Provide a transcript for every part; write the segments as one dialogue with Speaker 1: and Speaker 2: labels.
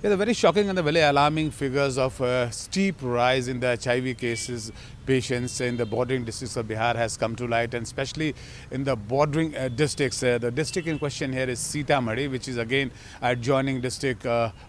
Speaker 1: Yeah, the very shocking and the very alarming figures of a steep rise in the HIV cases patients in the bordering districts of Bihar has come to light, and especially in the bordering districts. The district in question here is Sitamarhi, which is again adjoining district,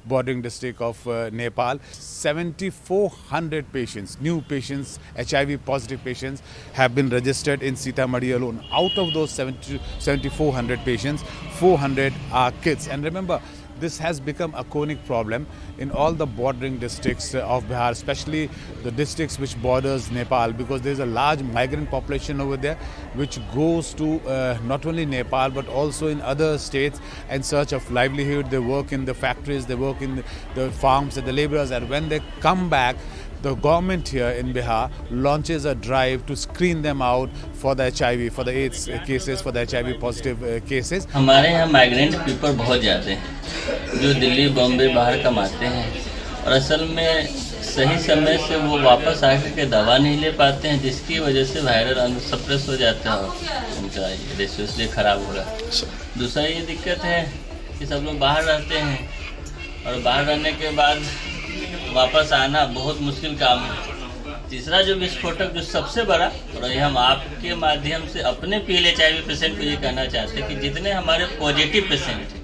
Speaker 1: bordering district of Nepal. 7,400 patients, new patients, HIV positive patients have been registered in Sitamarhi alone. Out of those 7,400 patients, 400 are kids. And remember, this has become a chronic problem in all the bordering districts of Bihar, especially the districts which borders Nepal, because there is a large migrant population over there which goes to not only Nepal but also in other states in search of livelihood. They work in the factories, they work in the farms and the laborers, and when they come back, the government here in Bihar launches a drive to screen them out for the HIV, for the AIDS cases, for the HIV positive cases.
Speaker 2: हमारे यहाँ migrant people बहुत ज़्यादा हैं जो दिल्ली बॉम्बे बाहर कमाते हैं और असल में सही समय से वो वापस आकर के दवा नहीं ले पाते हैं, जिसकी वजह से वायरल सप्रेस हो जाता है, उनका रेशो इसलिए ख़राब हो रहा है। दूसरा ये दिक्कत है कि सब लोग बाहर रहते हैं और बाहर रहने के बाद वापस आना बहुत मुश्किल काम है। तीसरा जो विस्फोटक जो सबसे बड़ा, और ये हम आपके माध्यम से अपने PL-HIV पेशेंट को ये कहना चाहते हैं कि जितने हमारे पॉजिटिव पेशेंट हैं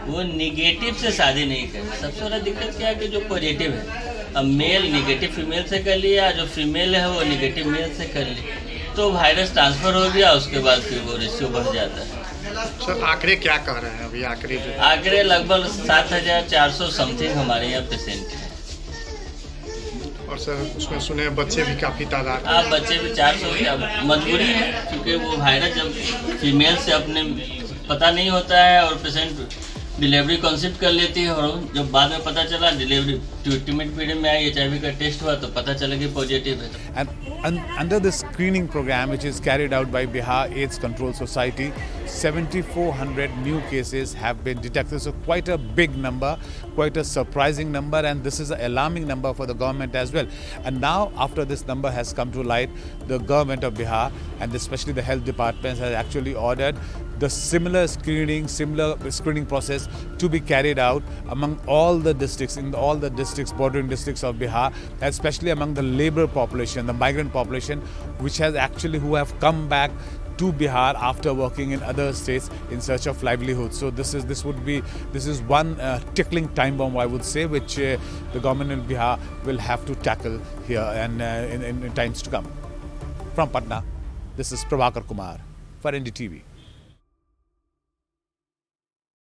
Speaker 2: वो निगेटिव से शादी नहीं करें। सबसे बड़ा दिक्कत क्या है कि जो पॉजिटिव है, अब मेल निगेटिव फीमेल से कर लिया, जो फीमेल है वो निगेटिव मेल से कर ली, तो वायरस ट्रांसफ़र हो गया, उसके बाद फिर वो रेशियो बढ़ जाता है।
Speaker 3: सर आंकड़े क्या कह रहे हैं अभी?
Speaker 2: आंकड़े लगभग 7,400 समथिंग हमारे यहाँ पेशेंट हैं।
Speaker 3: और सर उसमें सुने बच्चे भी काफ़ी तादाद।
Speaker 2: हाँ, बच्चे भी 400 की मजबूरी है, क्योंकि वो वायरस जब फीमेल से अपने पता नहीं होता है और पेशेंट डिलीवरी कंसिप्ट कर लेती है, और जब बाद में पता चला डिलीवरी ट्रीटमेंट पीरियड में आई HIV का टेस्ट हुआ तो पता चला कि पॉजिटिव है।
Speaker 1: And under the screening program which is carried out by Bihar AIDS Control Society, 7,400 new cases have been detected. So quite a big number, quite a surprising number, and this is an alarming number for the government as well. And now after this number has come to light, the government of Bihar and especially the health departments has actually ordered the similar screening process to be carried out among all the districts, in all the districts, bordering districts of Bihar, especially among the labor population, the migrant population, which has actually, who have come back to Bihar after working in other states in search of livelihood. So this is one tickling time bomb, I would say, which the government in Bihar will have to tackle here and in times to come. From Patna, this is Prabhakar Kumar for NDTV.